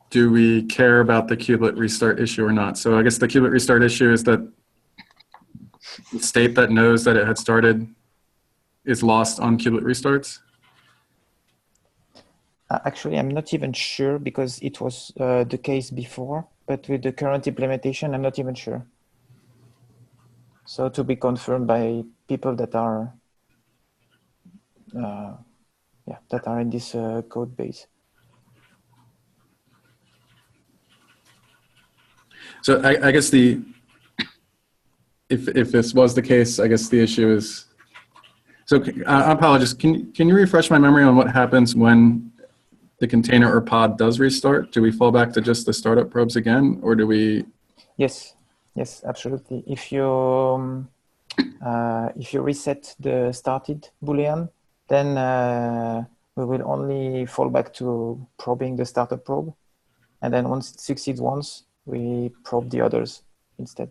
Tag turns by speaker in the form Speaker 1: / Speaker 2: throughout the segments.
Speaker 1: do we care about the kubelet restart issue or not? So I guess the kubelet restart issue is that the state that knows that it had started is lost on kubelet restarts?
Speaker 2: Actually, I'm not even sure because it was the case before, but with the current implementation, I'm not even sure. So to be confirmed by people that are, that are in this code base.
Speaker 1: So I guess if this was the case, I guess the issue is, so I apologize, can you refresh my memory on what happens when the container or pod does restart? Do we fall back to just the startup probes again, or do we?
Speaker 2: Yes, absolutely. If you reset the started Boolean, then we will only fall back to probing the startup probe. And then once it succeeds once, we probe the others instead.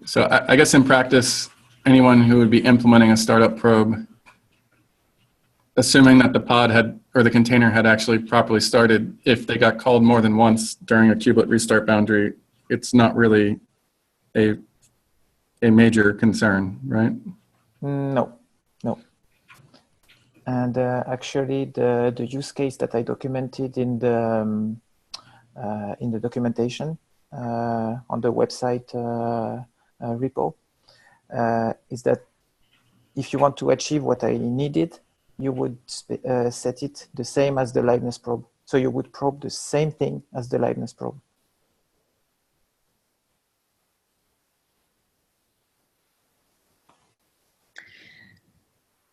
Speaker 1: So I guess in practice, anyone who would be implementing a startup probe, assuming that the pod had, or the container had actually properly started, if they got called more than once during a kubelet restart boundary, it's not really a major concern, right?
Speaker 2: No. And actually, the use case that I documented in the documentation on the website repo is that if you want to achieve what I needed, you would set it the same as the liveness probe. So you would probe the same thing as the liveness probe.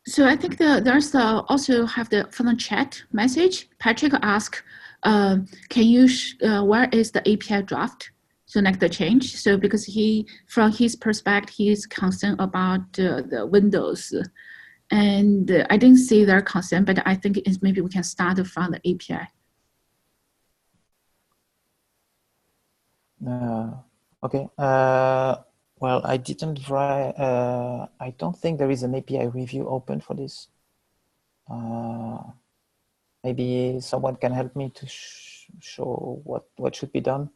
Speaker 3: So I think there's also have from the chat message. Patrick asked, can you where is the API draft? So like the change. So because from his perspective, he is concerned about the Windows, and I didn't see their concern, but I think maybe we can start from the API.
Speaker 2: Okay. Well, I didn't write. I don't think there is an API review open for this. Maybe someone can help me to show what should be done.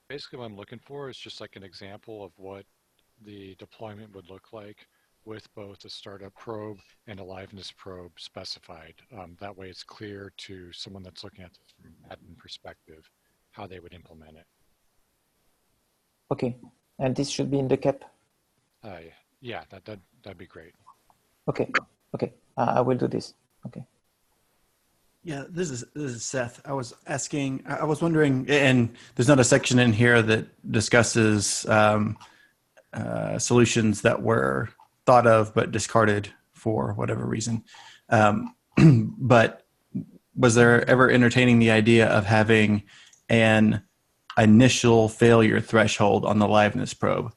Speaker 4: Basically, what I'm looking for is just like an example of what the deployment would look like with both a startup probe and a liveness probe specified. That way it's clear to someone that's looking at this from an admin perspective how they would implement it.
Speaker 2: Okay, and this should be in the cap?
Speaker 4: Yeah, that'd be great.
Speaker 2: Okay, I will do this. Okay.
Speaker 5: Yeah, this is Seth. I was wondering, and there's not a section in here that discusses solutions that were thought of but discarded for whatever reason. But was there ever entertaining the idea of having an initial failure threshold on the liveness probe,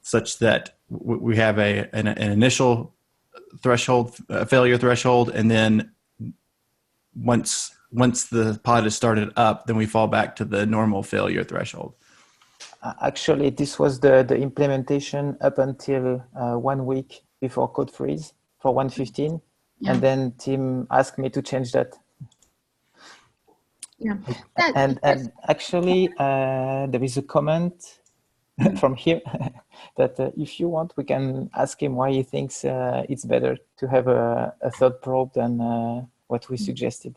Speaker 5: such that we have an initial threshold, failure threshold, and then once the pod is started up, then we fall back to the normal failure threshold?
Speaker 2: Actually, this was the implementation up until 1 week before code freeze for 1.15. Yeah. And then Tim asked me to change that.
Speaker 3: Yeah.
Speaker 2: And actually, there is a comment from him that if you want, we can ask him why he thinks it's better to have a third probe than what we suggested.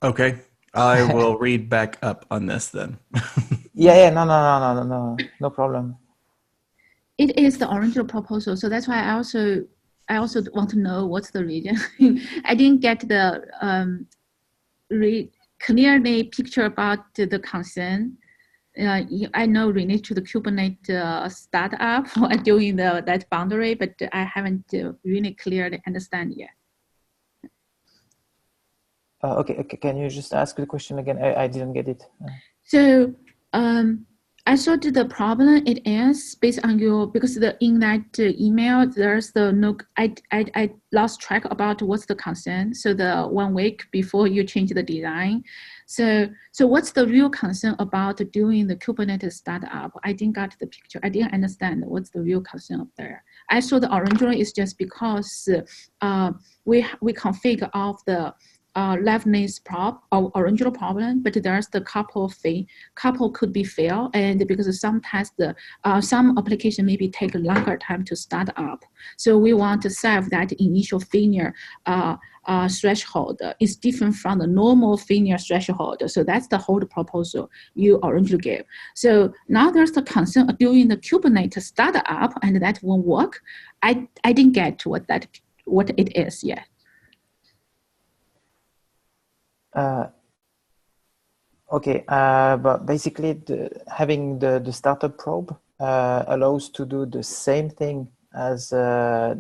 Speaker 5: Okay, I will read back up on this then.
Speaker 2: Yeah, no problem.
Speaker 3: It is the original proposal, so that's why I also want to know what's the reason. I didn't get the clearly picture about the concern. I know related to the Kubernetes startup while doing that boundary, but I haven't really clearly understand yet.
Speaker 2: Okay, can you just ask the question again? I didn't get it.
Speaker 3: So I thought the problem it is based on your, because in that email there's the no, I lost track about what's the concern. So the 1 week before you change the design. So what's the real concern about doing the Kubernetes startup? I didn't get the picture. I didn't understand what's the real concern up there. I saw the orange one is just because we configure of the liveness prop or original problem, but there's the couple could be fail, and because sometimes the some application maybe take a longer time to start up. So we want to save that initial failure threshold is different from the normal failure threshold. So that's the whole proposal you originally gave. So now there's the concern of doing the Kubernetes startup, and that won't work. I didn't get what it is yet.
Speaker 2: Okay, but basically having the startup probe allows to do the same thing as the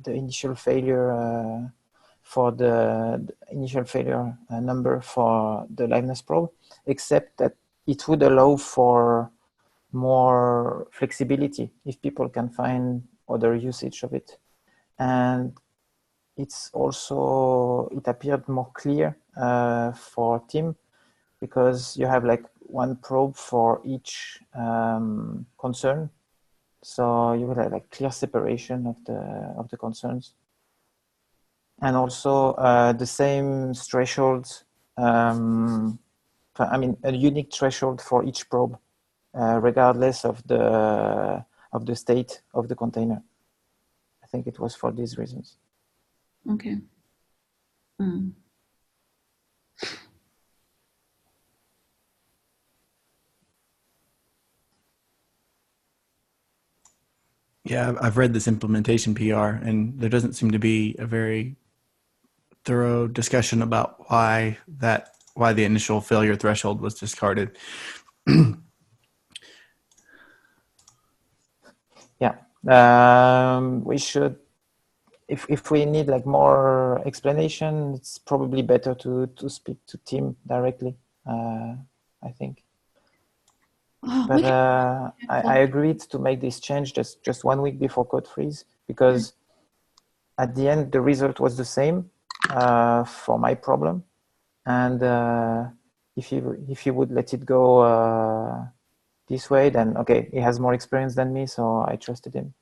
Speaker 2: initial failure for the initial failure number for the liveness probe, except that it would allow for more flexibility if people can find other usage of it. And it's also, it appeared more clear for team, because you have like one probe for each concern. So you will have like clear separation of the concerns. And also the same thresholds, I mean, a unique threshold for each probe, regardless of the state of the container. I think it was for these reasons.
Speaker 3: Okay.
Speaker 5: Yeah, I've read this implementation PR, and there doesn't seem to be a very thorough discussion about why the initial failure threshold was discarded.
Speaker 2: Yeah, we should. If we need like more explanation, it's probably better to speak to Tim directly. I think. But I agreed to make this change just 1 week before code freeze, because at the end the result was the same for my problem, and if he would let it go this way, then okay, he has more experience than me, so I trusted him.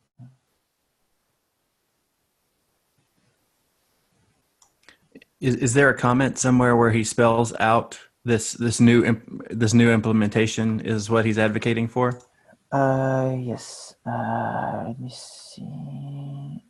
Speaker 5: Is there a comment somewhere where he spells out this new implementation is what he's advocating for?
Speaker 2: Yes. Let me see.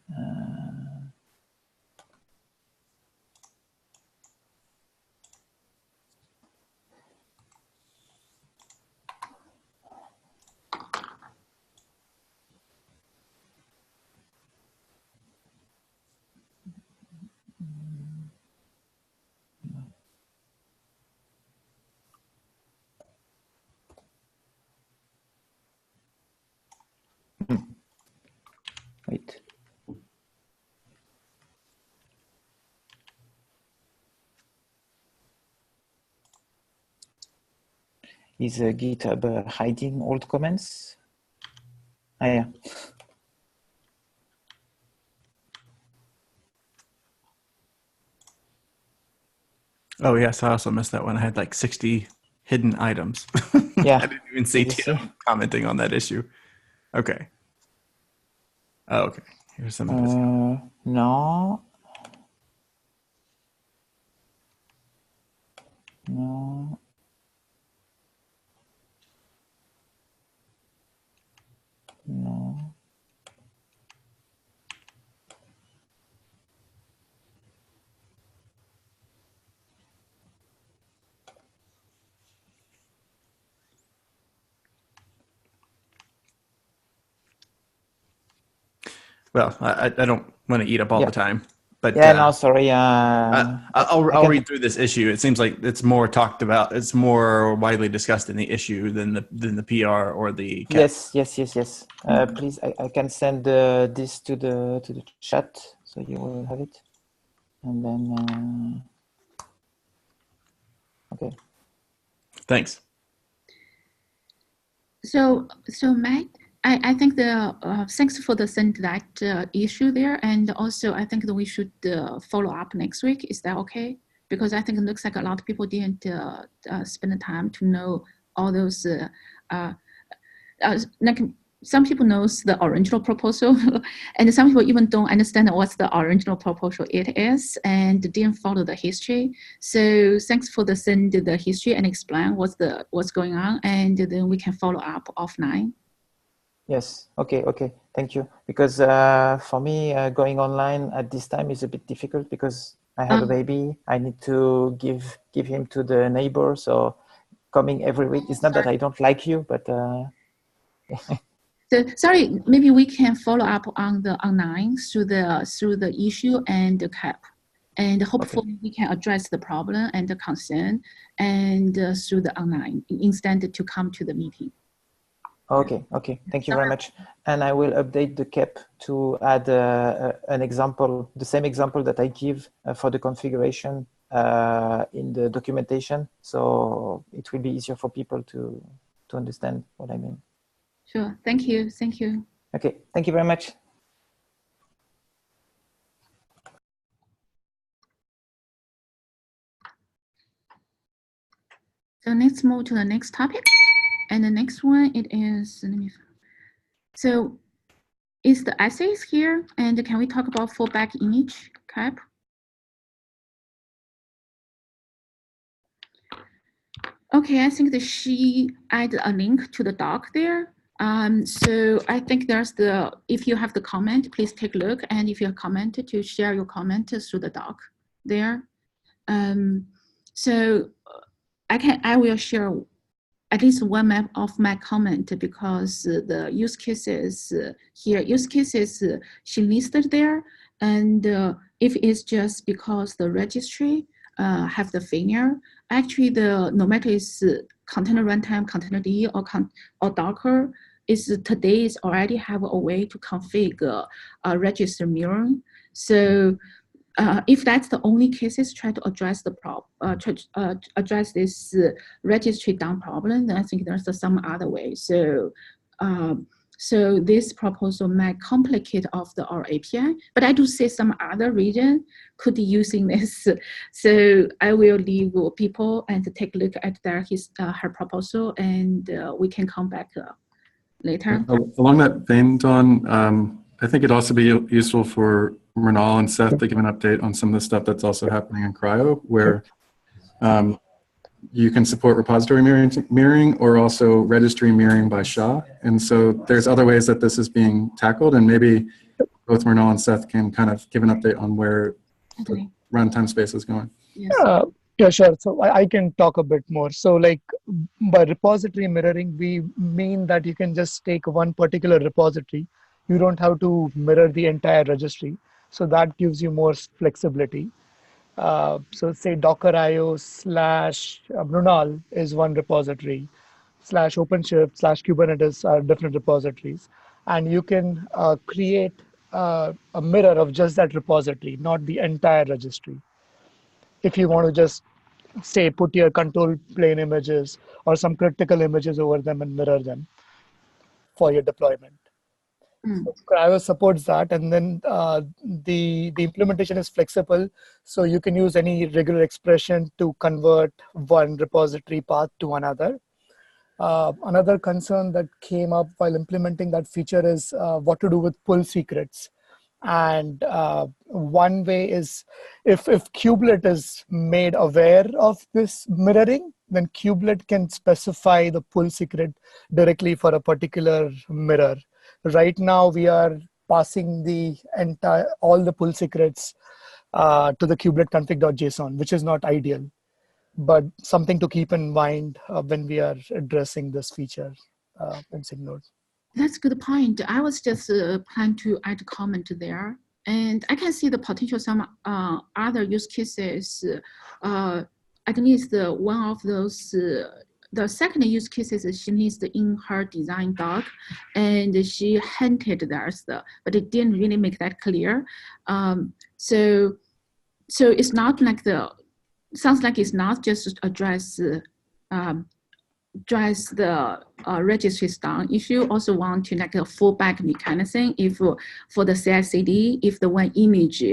Speaker 2: Wait. Is GitHub hiding old comments? Ah, yeah.
Speaker 5: Oh yes, I also missed that one. I had like 60 hidden items.
Speaker 2: Yeah.
Speaker 5: I didn't even see Tim commenting on that issue. Okay. Oh, okay. Here's some of his.
Speaker 2: No.
Speaker 5: Well, I don't want to eat up all the time, but
Speaker 2: yeah, no, sorry.
Speaker 5: I'll read through this issue. It seems like it's more talked about. It's more widely discussed in the issue than the PR or the CAP.
Speaker 2: Yes. Please, I can send this to the chat, so you will have it, and then okay.
Speaker 5: Thanks.
Speaker 3: So Matt, I think thanks for the send that issue there, and also I think that we should follow up next week. Is that okay? Because I think it looks like a lot of people didn't spend the time to know all those. Like some people knows the original proposal, and some people even don't understand what's the original proposal it is, and didn't follow the history. So thanks for the send the history and explain what's going on, and then we can follow up offline.
Speaker 2: Yes. Okay. Okay. Thank you. Because for me, going online at this time is a bit difficult because I have a baby. I need to give him to the neighbor. So coming every week. It's not that I don't like you, but.
Speaker 3: So, sorry, maybe we can follow up on the online through the issue and the CAP, and hopefully we can address the problem and the concern and through the online instead to come to the meeting.
Speaker 2: Okay. Okay. Thank you very much. And I will update the CAP to add an example, the same example that I give for the configuration in the documentation. So it will be easier for people to understand what I mean.
Speaker 3: Sure. Thank you. Thank you.
Speaker 2: Okay. Thank you very much.
Speaker 3: So let's move to the next topic. And the next one, it is, so is the essays here? And can we talk about fallback image CAP? Okay, I think that she added a link to the doc there. So I think there's if you have the comment, please take a look. And if you have commented, to share your comment through the doc there. So I will share at least one of my comment because the use cases here, she listed there. And if it's just because the registry have the failure, actually no matter it's container runtime, containerd or Docker, today is already have a way to configure register mirroring. So if that's the only cases, try to address the address this registry down problem, then I think there's some other way. So so this proposal might complicate of our API, but I do see some other region could be using this. So I will leave people and take a look at her proposal, and we can come back later.
Speaker 1: Along that vein, Dawn, I think it'd also be useful for Mrinal and Seth to give an update on some of the stuff that's also happening in Cryo, where you can support repository mirroring or also registry mirroring by SHA. And so there's other ways that this is being tackled, and maybe both Mrinal and Seth can kind of give an update on where the runtime space is going.
Speaker 3: Yes.
Speaker 6: Yeah, sure. So I can talk a bit more. So like by repository mirroring, we mean that you can just take one particular repository. You don't have to mirror the entire registry. So that gives you more flexibility. So say Docker.io / Brunel is one repository, / OpenShift / Kubernetes are different repositories. And you can create a mirror of just that repository, not the entire registry. If you want to just say put your control plane images or some critical images over them and mirror them for your deployment. So Cryo supports that, and then the implementation is flexible, so you can use any regular expression to convert one repository path to another. Another concern that came up while implementing that feature is what to do with pull secrets. And one way is if Kubelet is made aware of this mirroring, then Kubelet can specify the pull secret directly for a particular mirror. Right now, we are passing all the pull secrets to the kubelet config.json, which is not ideal, but something to keep in mind when we are addressing this feature in SIG Node.
Speaker 3: That's a good point. I was just planning to add a comment there. And I can see the potential some other use cases. At least one of those, the second use cases she needs in her design doc, and she hinted there's but it didn't really make that clear. So it's not like sounds like it's not just address address the registries down issue, also want to like a fallback mechanism if for the CI/CD, if the one image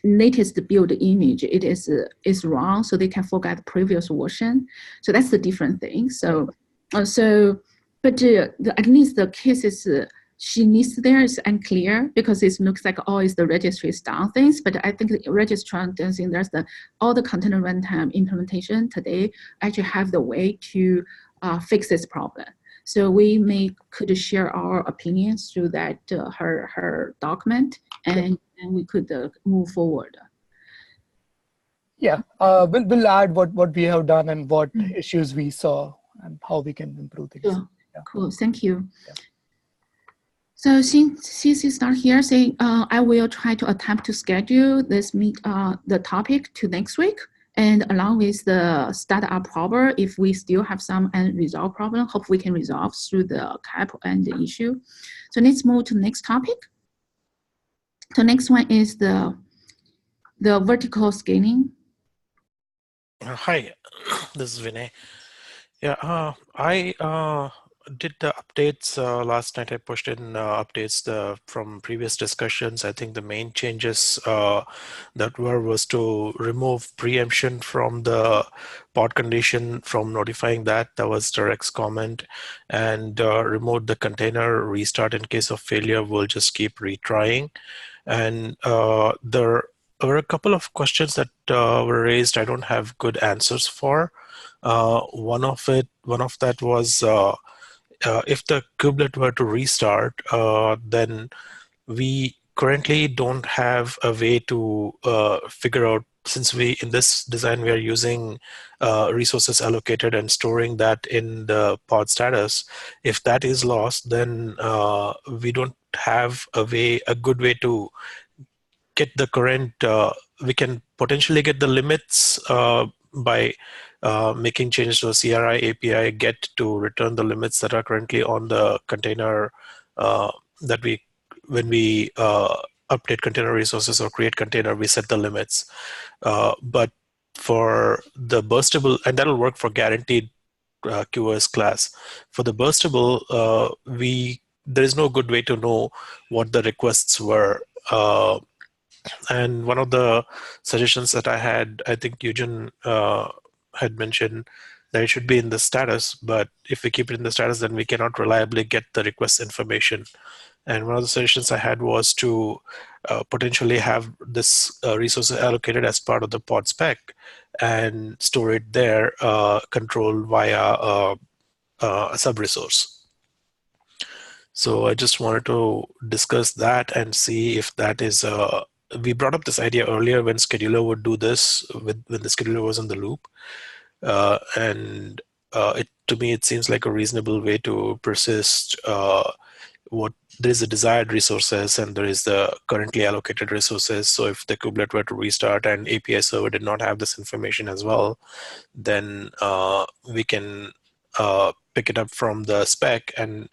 Speaker 3: latest build image it is wrong, so they can forget the previous version. So that's the different thing. So but at least the cases she needs there is unclear because it looks like all is the registries down things. But I think the registry down thing, there's all the container runtime implementation today actually have the way to fix this problem. So we could share our opinions through that her document, and we could move forward.
Speaker 6: Yeah, we'll add what we have done and what issues we saw and how we can improve things.
Speaker 3: Cool.
Speaker 6: Yeah.
Speaker 3: Cool. Thank you.
Speaker 6: Yeah.
Speaker 3: So since you start here saying, I will try to attempt to schedule this the topic to next week, and along with the startup problem, if we still have some unresolved problem, hope we can resolve through the CAP and the issue. So let's move to the next topic. So next one is the vertical scaling.
Speaker 7: Hi, this is Vinay. Yeah, I did the updates last night. I pushed in updates from previous discussions. I think the main changes that was to remove preemption from the pod condition from notifying that was Derek's comment, and remove the container restart in case of failure. We'll just keep retrying. And there were a couple of questions that were raised. I don't have good answers for. One of that was if the kubelet were to restart, then we currently don't have a way to figure out, since in this design we are using resources allocated and storing that in the pod status. If that is lost, then we don't have a good way to get the current. We can potentially get the limits by making changes to the CRI API get to return the limits that are currently on the container when we update container resources or create container, we set the limits. But for the burstable, and that'll work for guaranteed QoS class. For the burstable, there is no good way to know what the requests were. And one of the suggestions that I had, I think Eugen had mentioned that it should be in the status, but if we keep it in the status, then we cannot reliably get the request information. And one of the suggestions I had was to potentially have this resource allocated as part of the pod spec and store it there, controlled via a sub-resource. So I just wanted to discuss that and see if that is we brought up this idea earlier when scheduler would do this, when the scheduler was in the loop. And to me, it seems like a reasonable way to persist there is a desired resources and there is the currently allocated resources. So if the kubelet were to restart and API server did not have this information as well, then we can pick it up from the spec and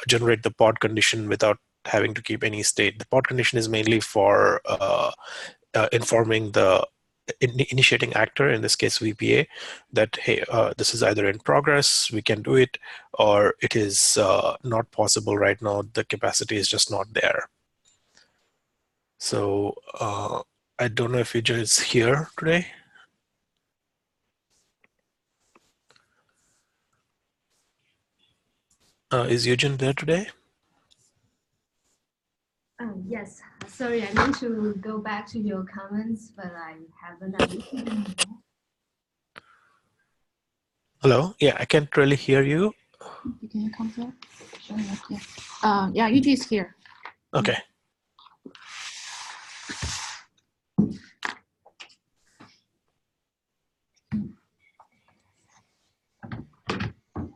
Speaker 7: generate the pod condition without having to keep any state. The pod condition is mainly for informing the initiating actor, in this case VPA, that hey, this is either in progress, we can do it, or it is not possible right now, the capacity is just not there. So I don't know if Eugen is here today. Is Eugen there today?
Speaker 8: Yes, sorry, I meant to go back to your comments, but I haven't.
Speaker 7: Hello? Yeah, I can't really hear you.
Speaker 3: Can you come here? Yeah, Yuji is here.
Speaker 7: Okay.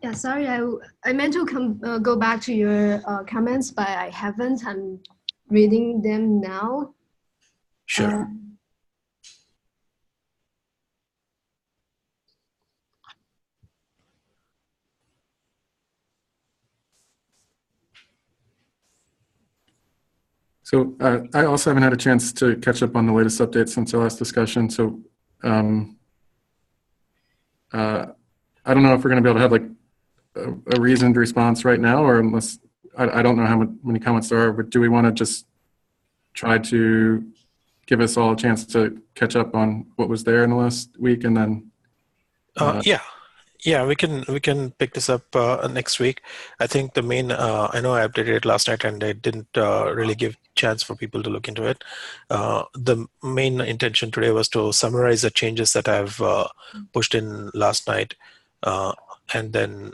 Speaker 8: Yeah, sorry, I meant to go back to your comments, but I haven't. I'm reading them now.
Speaker 7: Sure.
Speaker 1: So I also haven't had a chance to catch up on the latest updates since our last discussion. So I don't know if we're going to be able to have like a reasoned response right now, or unless, I don't know how many comments there are, but do we want to just try to give us all a chance to catch up on what was there in the last week, and then
Speaker 7: Yeah, we can pick this up next week. I think the main I know I updated it last night and I didn't really give chance for people to look into it. The main intention today was to summarize the changes that I've pushed in last night, and then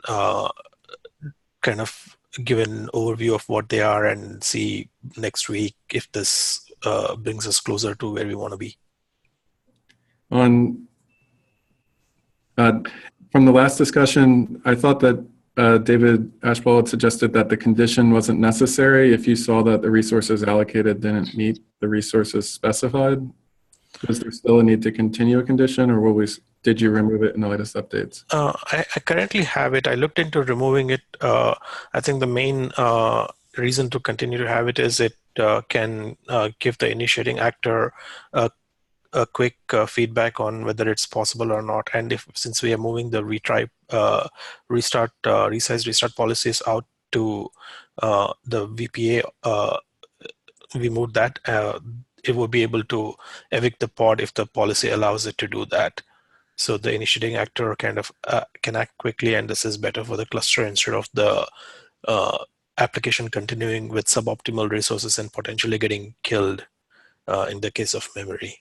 Speaker 7: kind of give an overview of what they are and see next week if this brings us closer to where we want to be.
Speaker 1: on from the last discussion, I thought that David Ashball had suggested that the condition wasn't necessary if you saw that the resources allocated didn't meet the resources specified. Is there still a need to continue a condition, or did you remove it in the latest updates?
Speaker 7: I currently have it. I looked into removing it. I think the main reason to continue to have it is it can give the initiating actor a quick feedback on whether it's possible or not. And since we are moving the retry, restart, resize, restart policies out to the VPA, we moved that. It will be able to evict the pod if the policy allows it to do that. So the initiating actor kind of can act quickly, and this is better for the cluster instead of the application continuing with suboptimal resources and potentially getting killed in the case of memory.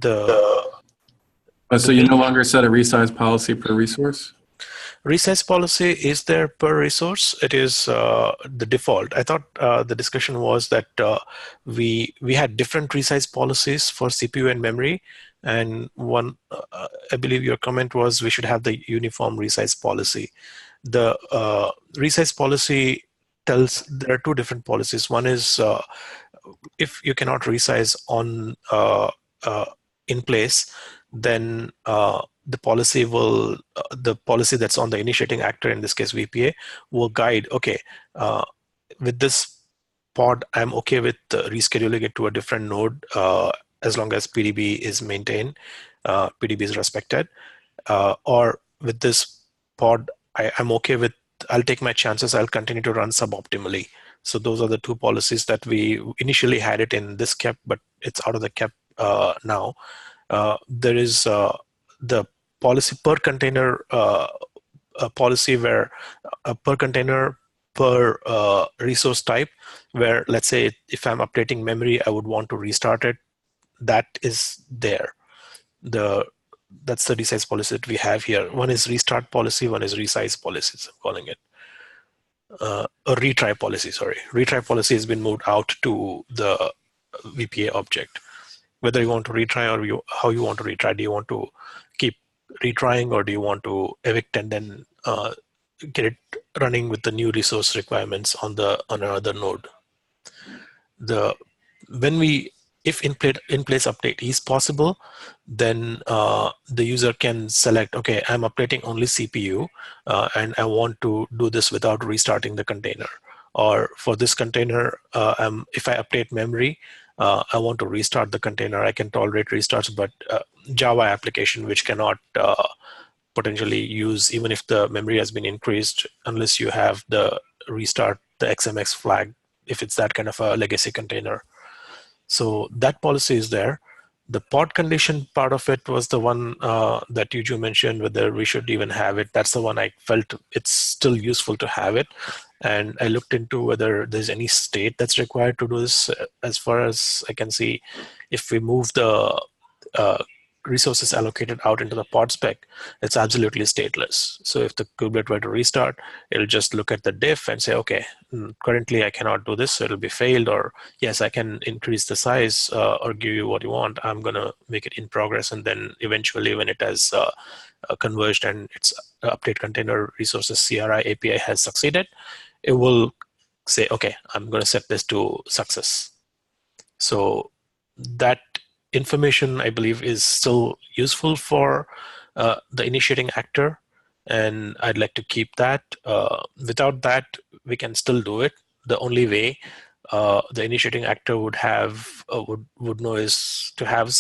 Speaker 1: So you no longer set a resize policy per resource?
Speaker 7: Resize policy is there per resource. It is the default. I thought the discussion was that we had different resize policies for CPU and memory, and one, I believe your comment was we should have the uniform resize policy. The resize policy tells there are two different policies. One is if you cannot resize on in place, then the policy will, the policy that's on the initiating actor, in this case VPA, will guide, okay, with this pod, I'm okay with rescheduling it to a different node as long as PDB is maintained, PDB is respected, or with this pod, I'm okay with, I'll take my chances, I'll continue to run suboptimally. So those are the two policies that we initially had it in this KEP, but it's out of the KEP now. There is the policy per container policy where per container per resource type, where let's say if I'm updating memory, I would want to restart it. That is there. That's the resize policy that we have here. One is restart policy, one is resize policies, I'm calling it. A retry policy, sorry. Retry policy has been moved out to the VPA object. Whether you want to retry or how you want to retry. Do you want to keep retrying, or do you want to evict and then get it running with the new resource requirements on another node? If in place update is possible, then the user can select, okay, I'm updating only CPU and I want to do this without restarting the container. Or for this container, if I update memory, I want to restart the container. I can tolerate restarts, but Java application which cannot potentially use, even if the memory has been increased, unless you have the restart, the XMX flag, if it's that kind of a legacy container. So that policy is there. The pod condition part of it was the one that Yuju mentioned, whether we should even have it. That's the one I felt it's still useful to have it. And I looked into whether there's any state that's required to do this. As far as I can see, if we move the resources allocated out into the pod spec, it's absolutely stateless. So if the kubelet were to restart, it'll just look at the diff and say, okay, currently I cannot do this, so it'll be failed, or yes, I can increase the size or give you what you want. I'm going to make it in progress, and then eventually when it has converged and its update container resources CRI API has succeeded, it will say, okay, I'm going to set this to success. So that information, I believe, is still useful for the initiating actor, and I'd like to keep that. Without that, we can still do it. The only way the initiating actor would have would know is to have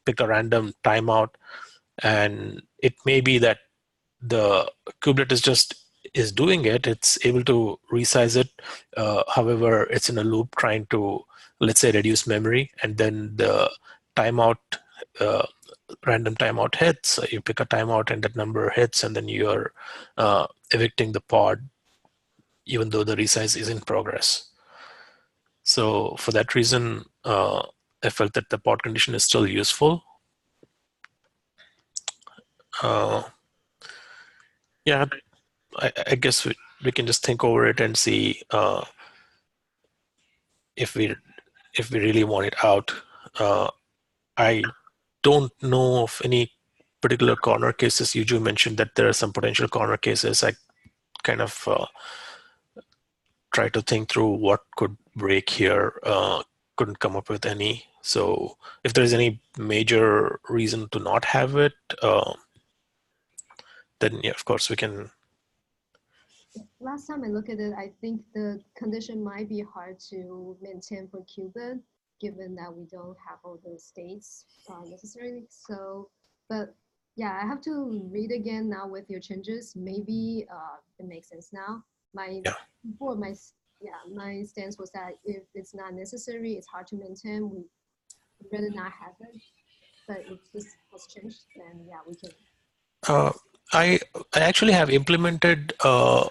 Speaker 7: pick a random timeout, and it may be that the Kubernetes just is doing it. It's able to resize it. However, it's in a loop trying to, let's say, reduce memory, and then the timeout, random timeout hits. You pick a timeout and that number hits, and then you're evicting the pod, even though the resize is in progress. So for that reason, I felt that the pod condition is still useful. Yeah, I guess we can just think over it and see if we really want it out. I don't know of any particular corner cases. Yuju mentioned that there are some potential corner cases. I kind of try to think through what could break here. Couldn't come up with any. So if there's any major reason to not have it, then yeah, of course we can.
Speaker 8: Last time I looked at it, I think the condition might be hard to maintain for qubit, given that we don't have all the states necessarily. So, but yeah, I have to read again now with your changes. Maybe it makes sense now. Before my stance was that if it's not necessary, it's hard to maintain. We rather not have it. But if this has changed, then yeah, we can.
Speaker 7: I actually have implemented our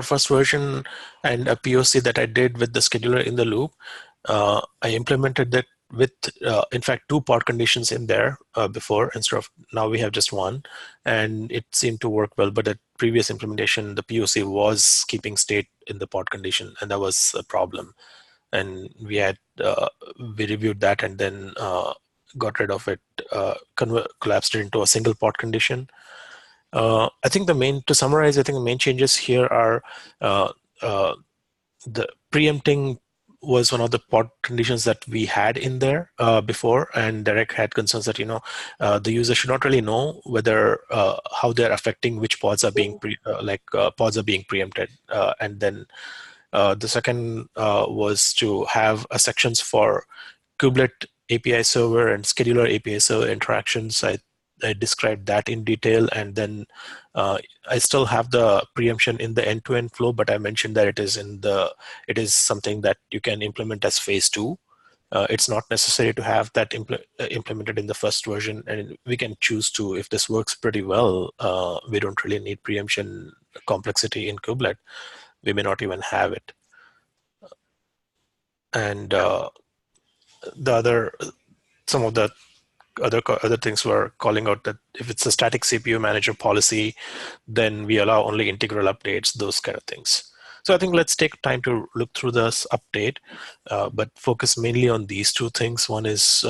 Speaker 7: first version and a POC that I did with the scheduler in the loop. I implemented that with, in fact, 2 pod conditions in there before, instead of now we have just 1, and it seemed to work well. But the previous implementation, the POC was keeping state in the pod condition, and that was a problem. And we had we reviewed that and then got rid of it, collapsed it into a single pod condition. I think to summarize, I think the main changes here are the preempting was one of the pod conditions that we had in there before, and Derek had concerns that the user should not really know whether how they're affecting which pods are being pods are being preempted, and then the second was to have sections for kubelet API server and scheduler API server interactions. I described that in detail, and then I still have the preemption in the end-to-end flow, but I mentioned that it is something that you can implement as phase 2. It's not necessary to have that implemented in the first version, and we can choose to, if this works pretty well, we don't really need preemption complexity in kubelet. We may not even have it. And some of the other things were calling out that if it's a static CPU manager policy, then we allow only integral updates, those kind of things. So I think let's take time to look through this update, but focus mainly on these 2 things. One is,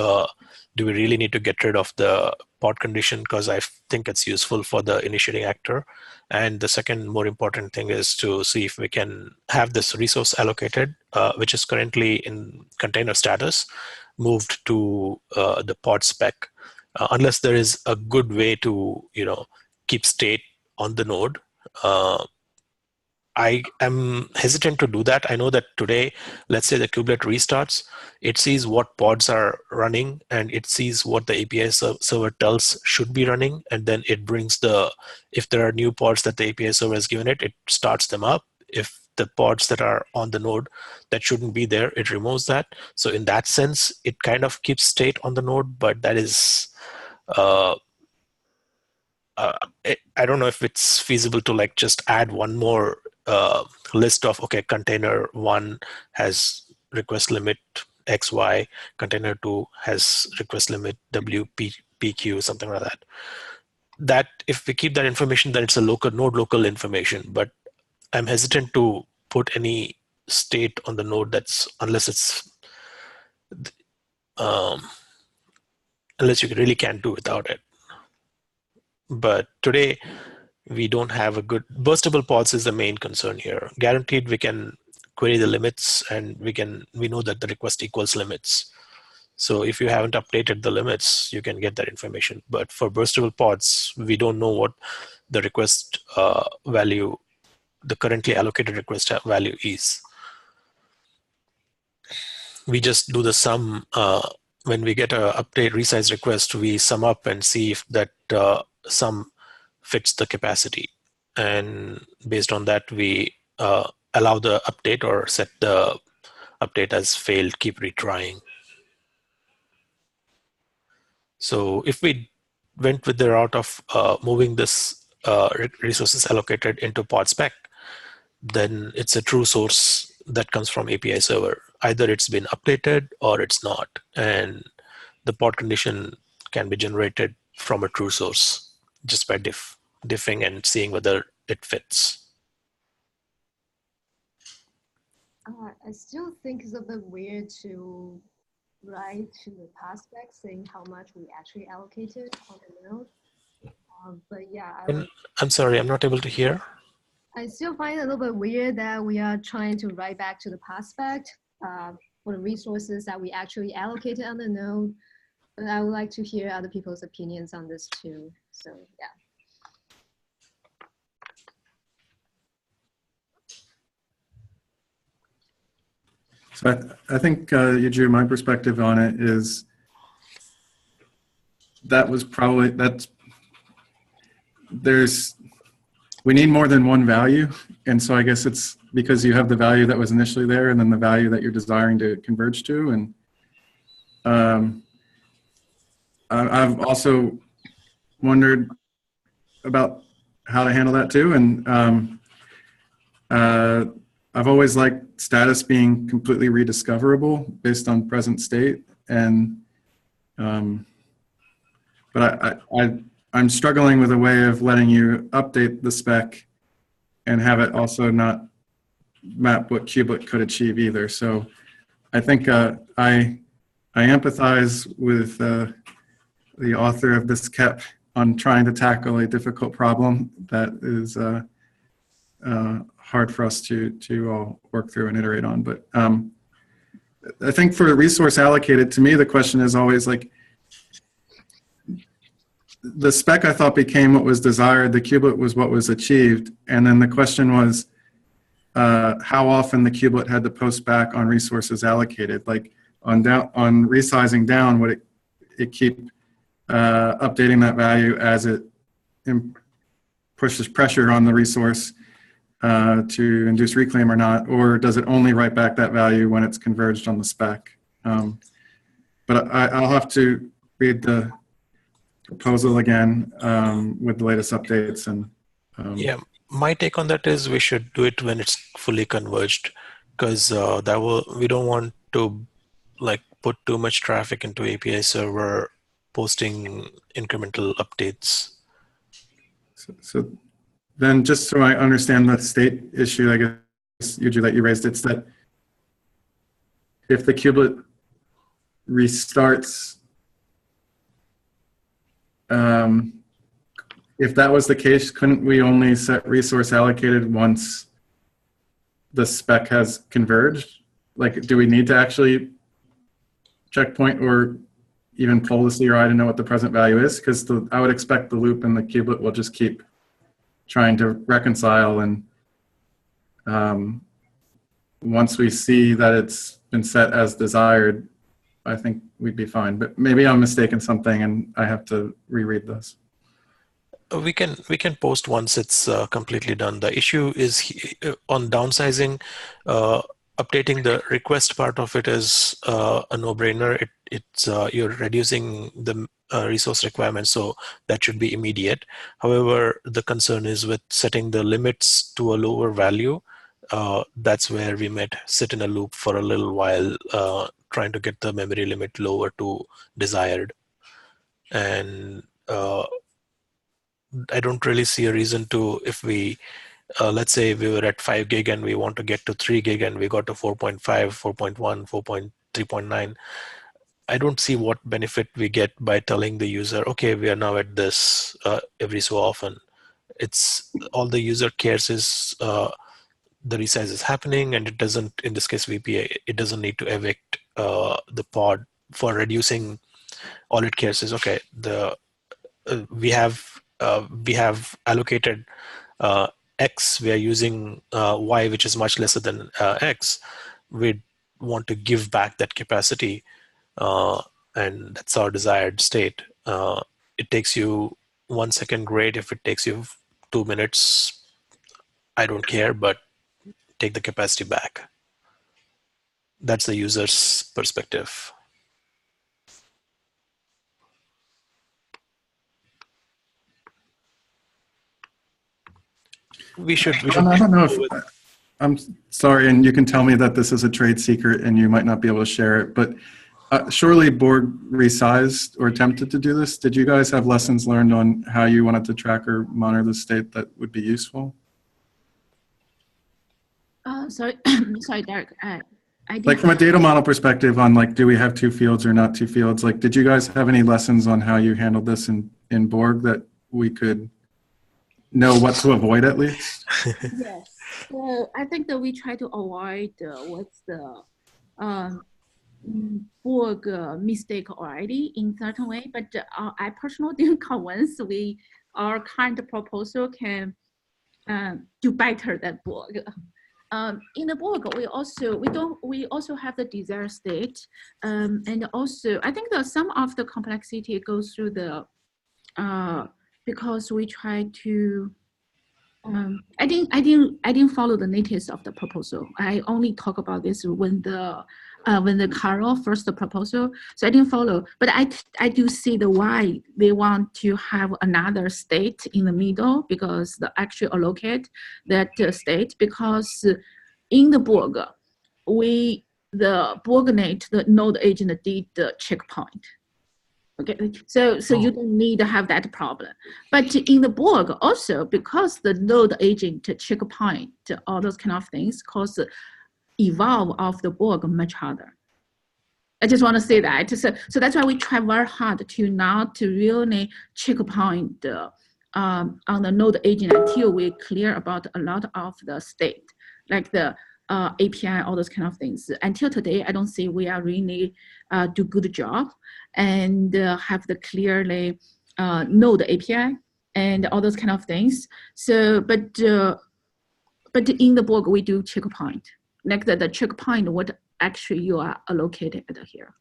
Speaker 7: do we really need to get rid of the pod condition? Because I think it's useful for the initiating actor. And the second more important thing is to see if we can have this resource allocated, which is currently in container status, moved to the pod spec, unless there is a good way to keep state on the node. I am hesitant to do that. I know that today, let's say the kubelet restarts, it sees what pods are running, and it sees what the API server tells should be running, and then it brings if there are new pods that the API server has given it, it starts them up. If the pods that are on the node that shouldn't be there, it removes that. So in that sense, it kind of keeps state on the node, but that is, I don't know if it's feasible to just add one more list of, okay, container 1 has request limit XY, container 2 has request limit WPQ, something like that. That if we keep that information, then it's a node local information, but I'm hesitant to put any state on the node unless you really can't do without it. But today we don't have a good burstable pods is the main concern here. Guaranteed we can query the limits, and we know that the request equals limits. So if you haven't updated the limits, you can get that information. But for burstable pods, we don't know what the request value, the currently allocated request value is. We just do the sum. When we get a update resize request, we sum up and see if that sum fits the capacity. And based on that, we allow the update or set the update as failed, keep retrying. So if we went with the route of moving this resources allocated into pod spec, then it's a true source that comes from API server. Either it's been updated or it's not. And the pod condition can be generated from a true source just by diffing and seeing whether it fits.
Speaker 8: I still think it's a bit weird to write to the pod spec saying how much we actually allocated on the node. But yeah,
Speaker 7: I'm sorry, I'm not able to hear.
Speaker 8: I still find it a little bit weird that we are trying to write back to the pod spec for the resources that we actually allocated on the node. But I would like to hear other people's opinions on this too. So yeah.
Speaker 1: So I think, Yuju, my perspective on it is we need more than one value. And so I guess it's because you have the value that was initially there and then the value that you're desiring to converge to. And I've also wondered about how to handle that too. And I've always liked status being completely rediscoverable based on present state. And, but I'm struggling with a way of letting you update the spec and have it also not map what kubelet could achieve either. So I think I empathize with the author of this KEP on trying to tackle a difficult problem that is hard for us to all work through and iterate on. But I think for resource allocated, to me, the question is always like, the spec I thought became what was desired, the kubelet was what was achieved, and then the question was how often the kubelet had to post back on resources allocated. Like on resizing down, would it keep updating that value as it pushes pressure on the resource to induce reclaim or not, or does it only write back that value when it's converged on the spec? But I'll have to read the proposal again with the latest updates. And
Speaker 7: yeah, my take on that is we should do it when it's fully converged, because we don't want to like put too much traffic into API server posting incremental updates.
Speaker 1: So then, just so I understand the state issue, I guess, Yuju, that you raised, it's that if the kubelet restarts, if that was the case, couldn't we only set resource allocated once the spec has converged? Like, do we need to actually checkpoint or even pull the CRI to know what the present value is? Because I would expect the loop and the kubelet will just keep trying to reconcile, and once we see that it's been set as desired, I think we'd be fine. But maybe I'm mistaken something and I have to reread this.
Speaker 7: We can post once it's completely done. The issue is on downsizing. Updating the request part of it is a no-brainer. It's you're reducing the resource requirements, so that should be immediate. However, the concern is with setting the limits to a lower value. That's where we might sit in a loop for a little while, trying to get the memory limit lower to desired. And I don't really see a reason to, if we, let's say we were at 5 gig and we want to get to 3 gig and we got to 4.5, 4.1, 3.9. I don't see what benefit we get by telling the user, okay, we are now at this every so often. It's all the user cares is the resize is happening, and it doesn't, in this case VPA, it doesn't need to evict the pod for reducing. All it cares is, okay, we have allocated X, we are using Y, which is much lesser than X. We want to give back that capacity, and that's our desired state. It takes you 1 second, great. If it takes you 2 minutes, I don't care, but take the capacity back. That's the user's perspective. We should
Speaker 1: I don't know if I'm sorry, and you can tell me that this is a trade secret and you might not be able to share it, but surely Borg resized or attempted to do this. Did you guys have lessons learned on how you wanted to track or monitor the state that would be useful?
Speaker 3: Sorry, sorry, Derek. I
Speaker 1: Like from a data model perspective on like, do we have 2 fields or not 2 fields? Like, did you guys have any lessons on how you handled this in Borg that we could know what to avoid at least?
Speaker 3: Yes. So I think that we try to avoid what's the Borg mistake already in certain way, but I personally didn't convince our current proposal can do better than Borg. In the Borg, we also have the desired state, and also I think that some of the complexity goes through the because we try to. I didn't follow the natives of the proposal. I only talk about this when the Carol first proposal. So I didn't follow, but I do see the why they want to have another state in the middle because the actually allocate that state because in the Borg, the Borgnet, the node agent did the checkpoint. Okay, so you don't need to have that problem. But in the Borg also, because the node agent checkpoint, all those kind of things cause evolve of the Borg much harder. I just want to say that. So that's why we try very hard to not to really checkpoint on the node agent until we're clear about a lot of the state, like the API, all those kind of things. Until today, I don't see we are really do good job and have the clearly know the API and all those kind of things. So, but in the Borg, we do checkpoint, like the checkpoint, what actually you are allocated here.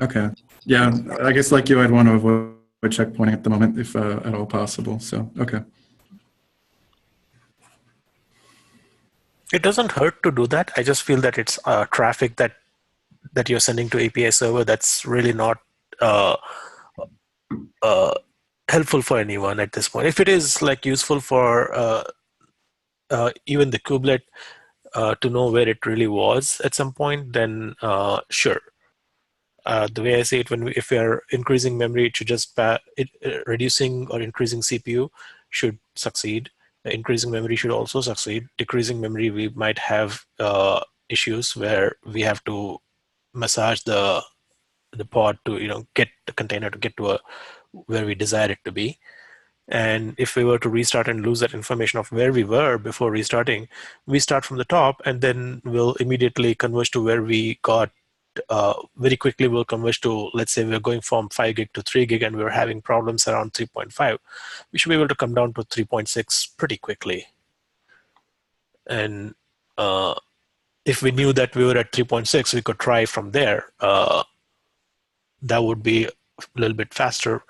Speaker 1: Okay. Yeah, I guess like you, I'd want to avoid checkpointing at the moment if at all possible. So, okay.
Speaker 7: It doesn't hurt to do that. I just feel that it's traffic that you're sending to API server that's really not helpful for anyone at this point. If it is like useful for even the kubelet to know where it really was at some point, then sure. The way I see it, if we are increasing memory, it should just reducing or increasing CPU should succeed. Increasing memory should also succeed. Decreasing memory, we might have issues where we have to massage the pod to get the container to get to where we desire it to be. And if we were to restart and lose that information of where we were before restarting, we start from the top and then we'll immediately converge to where we got. Very quickly we'll converge to, let's say we're going from 5 gig to 3 gig and we're having problems around 3.5. We should be able to come down to 3.6 pretty quickly. And if we knew that we were at 3.6, we could try from there. That would be a little bit faster.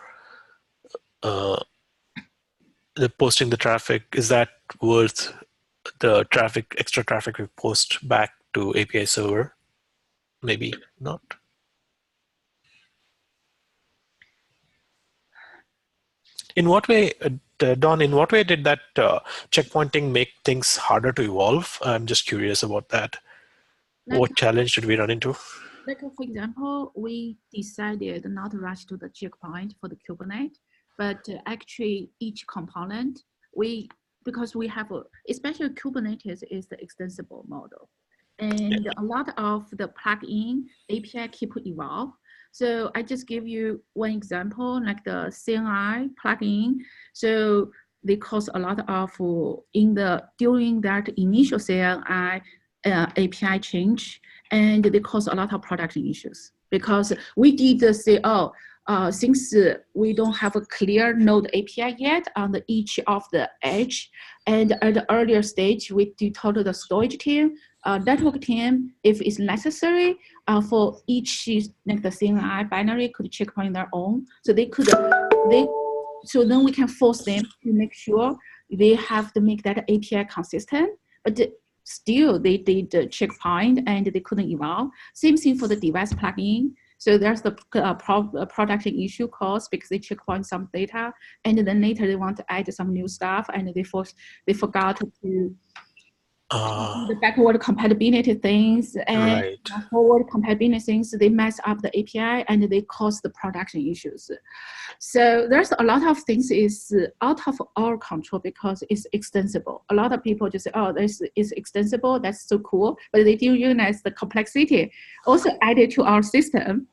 Speaker 7: The posting the traffic, is that worth the extra traffic we post back to API server? Maybe not. In what way, Don, in what way did that checkpointing make things harder to evolve? I'm just curious about that. What challenge did we run into?
Speaker 3: Like for example, we decided not to rush to the checkpoint for the Kubernetes, but actually each component, because we have, especially Kubernetes is the extensible model. And a lot of the plugin API keep evolve. So I just give you one example, like the CNI plugin. So they cause a lot of, during that initial CNI API change, and they cause a lot of production issues because we did say, since we don't have a clear node API yet on each of the edge, and at the earlier stage, we told the storage team, network team, if it's necessary, for each, like the CNI binary could checkpoint their own. So they could, so then we can force them to make sure they have to make that API consistent, but still they did the checkpoint and they couldn't evolve. Same thing for the device plugin. So there's the production issue caused because they checkpoint some data, and then later they want to add some new stuff, and they forgot to do the backward compatibility things and
Speaker 7: Right.
Speaker 3: forward compatibility things. They mess up the API and they cause the production issues. So there's a lot of things is out of our control because it's extensible. A lot of people just say, oh, this is extensible, that's so cool, but they didn't realize the complexity also added to our system.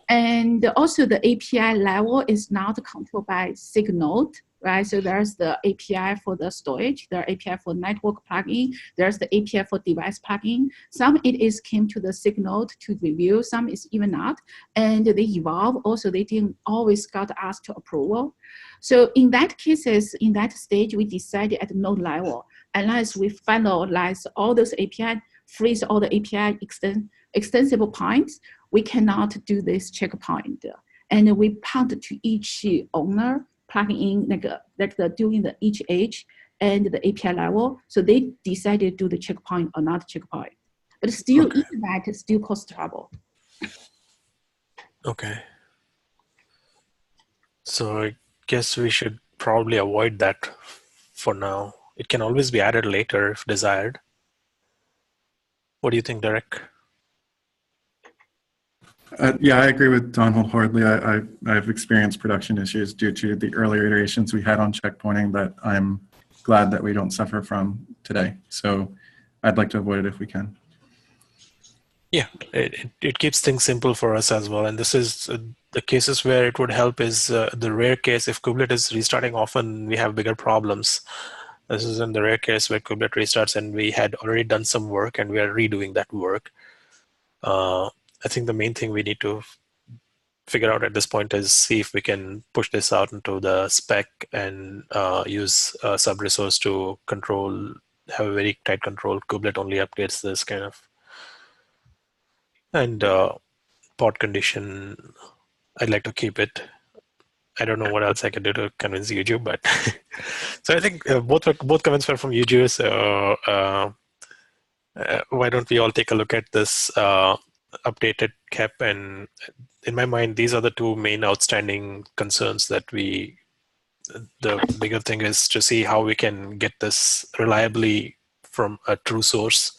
Speaker 3: And also the API level is not controlled by SIG Node, right? So there's the API for the storage, the API for network plugin, there's the API for device plugin. Some it is came to the SIG Node to review, some is even not. And they evolve, also they didn't always got asked to approval. So in that cases, in that stage, we decided at node level, unless we finalize all those API, freeze all the API extensible points, we cannot do this checkpoint. And we punt to each owner, plugging in like doing the each edge and the API level. So they decided to do the checkpoint or not checkpoint. But still,
Speaker 7: Okay.
Speaker 3: even that is still cause trouble.
Speaker 7: Okay. So I guess we should probably avoid that for now. It can always be added later if desired. What do you think, Derek?
Speaker 1: Yeah, I agree with Don wholeheartedly. I've experienced production issues due to the earlier iterations we had on checkpointing that I'm glad that we don't suffer from today. So I'd like to avoid it if we can.
Speaker 7: Yeah, it keeps things simple for us as well. And this is the cases where it would help is the rare case if Kubernetes is restarting often, we have bigger problems. This is in the rare case where Kubernetes restarts and we had already done some work and we are redoing that work. I think the main thing we need to figure out at this point is see if we can push this out into the spec and use a sub-resource to control, have a very tight control. Kubelet only updates this kind of. And pod condition, I'd like to keep it. I don't know what else I can do to convince Yuju, but so I think both comments were from Yuju. So why don't we all take a look at this updated KEP? And in my mind, these are the two main outstanding concerns that the bigger thing is to see how we can get this reliably from a true source.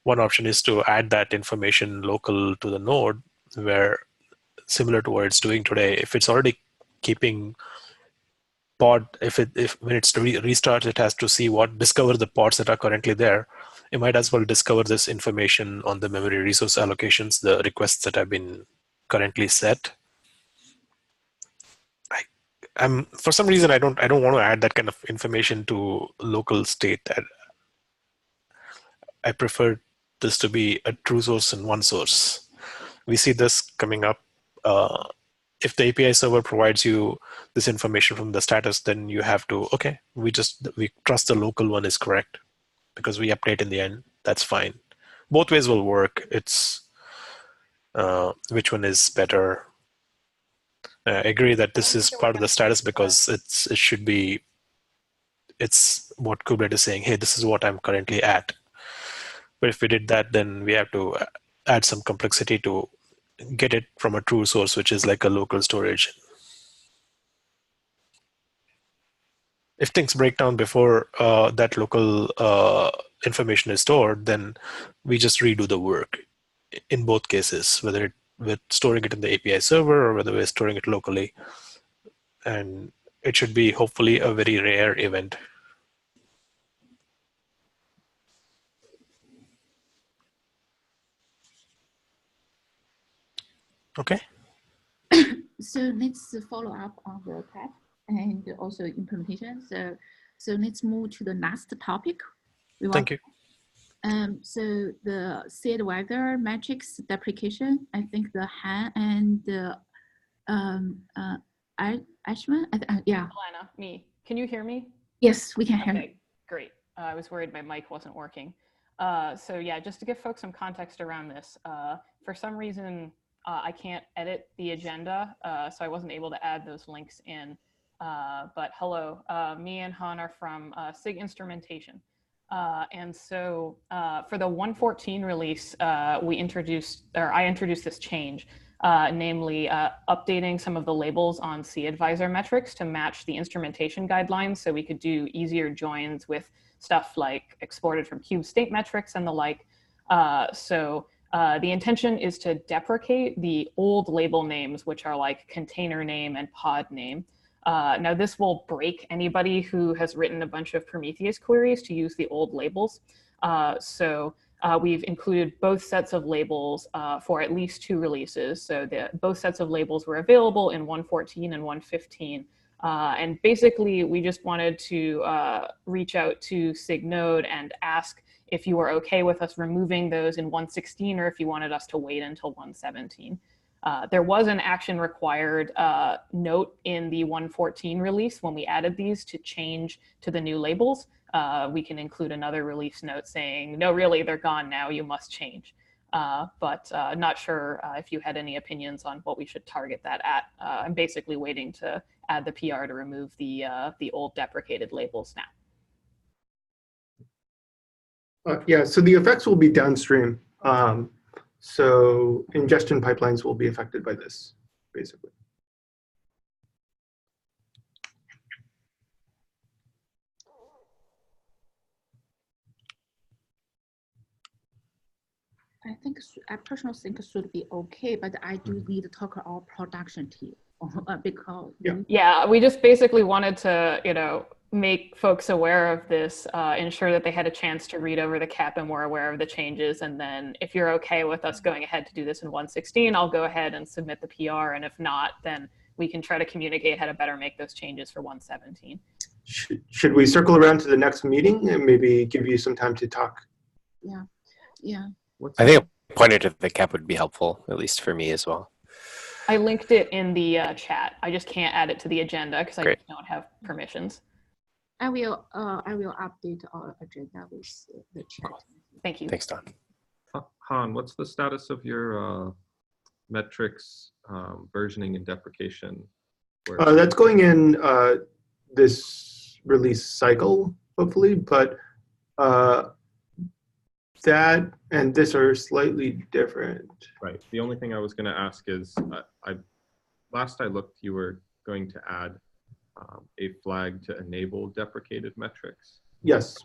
Speaker 7: One option is to add that information local to the node, where similar to what it's doing today, if it's already keeping pod, if when it's restarts, it has to discover the pods that are currently there. You might as well discover this information on the memory resource allocations, the requests that have been currently set. For some reason, I don't want to add that kind of information to local state. I prefer this to be a true source and one source. We see this coming up. If the API server provides you this information from the status, then you have to, okay, we trust the local one is correct because we update in the end. That's fine. Both ways will work. It's which one is better. I agree that this is part of the status because it's what Kubernetes is saying. Hey, this is what I'm currently at. But if we did that, then we have to add some complexity to get it from a true source, which is like a local storage. If things break down before that local information is stored, then we just redo the work in both cases, whether we're storing it in the API server or whether we're storing it locally. And it should be hopefully a very rare event. Okay.
Speaker 3: So let's follow up on the KEP and also implementation. So let's move to the last topic.
Speaker 7: Thank you.
Speaker 3: So the seed weather metrics deprecation, I think the Han and Ashman, yeah.
Speaker 9: Alana, me. Can you hear me?
Speaker 3: Yes, we can hear you.
Speaker 9: Okay, great. I was worried my mic wasn't working. So yeah, just to give folks some context around this, for some reason, I can't edit the agenda, so I wasn't able to add those links in. But hello, me and Han are from SIG Instrumentation. And so for the 114 release, I introduced this change, namely updating some of the labels on CAdvisor metrics to match the instrumentation guidelines, so we could do easier joins with stuff like exported from Cube state metrics and the like. The intention is to deprecate the old label names, which are like container name and pod name. Now this will break anybody who has written a bunch of Prometheus queries to use the old labels. We've included both sets of labels for at least 2 releases. So both sets of labels were available in 114 and 115. And basically, we just wanted to reach out to SIG Node and ask if you were okay with us removing those in 116 or if you wanted us to wait until 117. There was an action required note in the 114 release when we added these to change to the new labels. We can include another release note saying, no, really, they're gone now, you must change. But not sure if you had any opinions on what we should target that at. I'm basically waiting to add the PR to remove the old deprecated labels now.
Speaker 10: Yeah, so the effects will be downstream. So ingestion pipelines will be affected by this, basically.
Speaker 3: I personally think it should be okay, but I do need to talk to our production team because
Speaker 9: yeah, we just basically wanted to make folks aware of this, ensure that they had a chance to read over the cap and were aware of the changes. And then if you're okay with us going ahead to do this in 116, I'll go ahead and submit the PR. And if not, then we can try to communicate how to better make those changes for 117.
Speaker 10: Should we circle around to the next meeting and maybe give you some time to talk?
Speaker 3: Yeah.
Speaker 11: I think a pointer to the cap would be helpful, at least for me as well.
Speaker 9: I linked it in the chat. I just can't add it to the agenda because I just don't have permissions.
Speaker 3: I will update our agenda with the chat.
Speaker 9: Thank you.
Speaker 11: Thanks, Don.
Speaker 12: Han, what's the status of your metrics versioning and deprecation?
Speaker 10: That's going in this release cycle, hopefully, but that and this are slightly different.
Speaker 12: Right. The only thing I was going to ask is, last I looked, you were going to add a flag to enable deprecated metrics.
Speaker 10: Yes.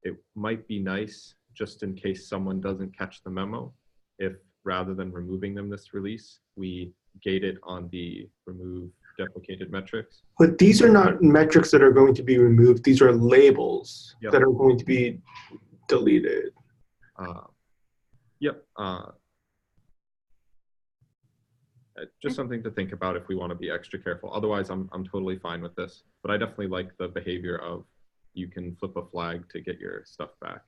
Speaker 12: It might be nice, just in case someone doesn't catch the memo, if rather than removing them this release, we gate it on the remove deprecated metrics.
Speaker 10: But these are not metrics that are going to be removed. These are labels that are going to be deleted.
Speaker 12: Just something to think about if we want to be extra careful. Otherwise, I'm totally fine with this. But I definitely like the behavior of you can flip a flag to get your stuff back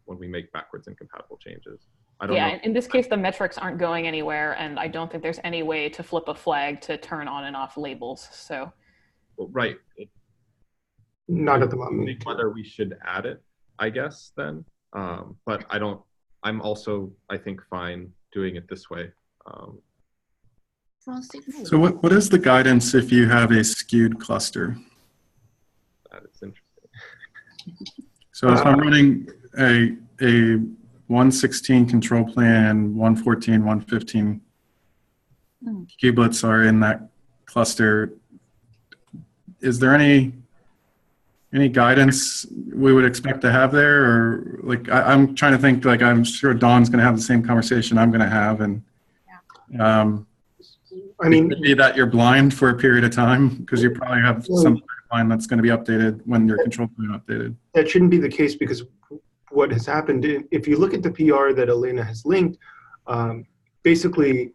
Speaker 12: when we make backwards incompatible changes. I don't know.
Speaker 9: In this case, the metrics aren't going anywhere, and I don't think there's any way to flip a flag to turn on and off labels. So,
Speaker 12: well, right.
Speaker 10: Not at the moment.
Speaker 12: Whether we should add it, I guess, then. But I don't. I'm also, I think, fine doing it this way.
Speaker 1: So what is the guidance if you have a skewed cluster?
Speaker 12: That is interesting.
Speaker 1: So if I'm running a 116 control plan, 114, 115 kubelets are in that cluster, is there any guidance we would expect to have there? Or like, I'm trying to think, like, I'm sure Dawn's going to have the same conversation I'm going to have. And I mean, it could be that you're blind for a period of time because you probably have some pipeline that's going to be updated when your control plan updated.
Speaker 10: That shouldn't be the case, because what has happened, if you look at the PR that Elena has linked, basically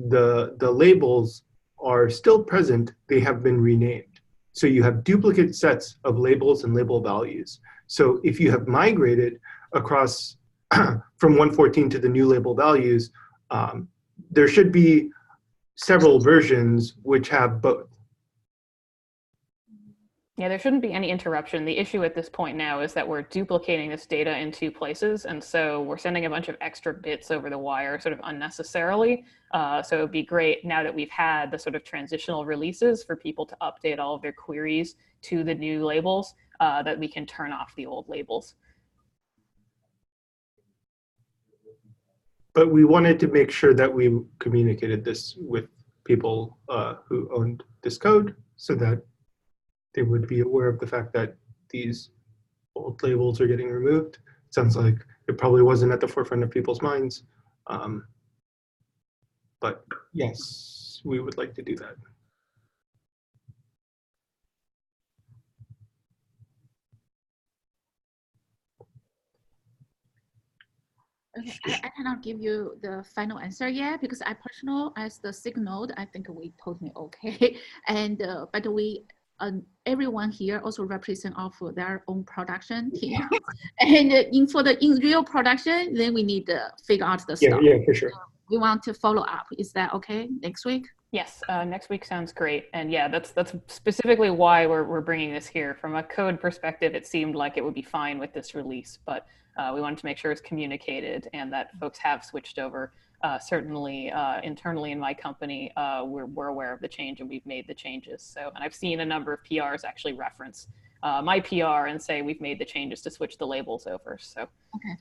Speaker 10: the labels are still present. They have been renamed. So you have duplicate sets of labels and label values. So if you have migrated across from 114 to the new label values, there should be several versions which have both.
Speaker 9: Yeah, there shouldn't be any interruption. The issue at this point now is that we're duplicating this data in 2 places. And so we're sending a bunch of extra bits over the wire sort of unnecessarily. So it would be great now that we've had the sort of transitional releases for people to update all of their queries to the new labels, that we can turn off the old labels.
Speaker 10: But we wanted to make sure that we communicated this with people who owned this code so that they would be aware of the fact that these old labels are getting removed. It sounds like it probably wasn't at the forefront of people's minds. But yes, we would like to do that.
Speaker 3: Okay, I cannot give you the final answer yet because I personal as the SIG Node, I think we totally okay. And but we everyone here also represent of their own production team. And in real production, then we need to figure out the stuff.
Speaker 10: Yeah, for sure.
Speaker 3: We want to follow up. Is that okay next week?
Speaker 9: Yes, next week sounds great. And yeah, that's specifically why we're bringing this here. From a code perspective, it seemed like it would be fine with this release, but we wanted to make sure it's communicated and that folks have switched over. Certainly internally in my company, we're aware of the change and we've made the changes. So, and I've seen a number of PRs actually reference my PR and say we've made the changes to switch the labels over. So.
Speaker 3: Okay.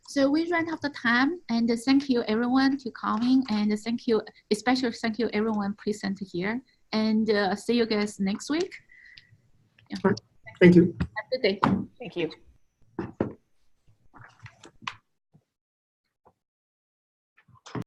Speaker 3: So we ran out of time, and thank you everyone to coming, and thank you, especially thank you everyone present here, and see you guys next week. Yeah.
Speaker 10: Thank you.
Speaker 3: Have a good day.
Speaker 9: Thank you.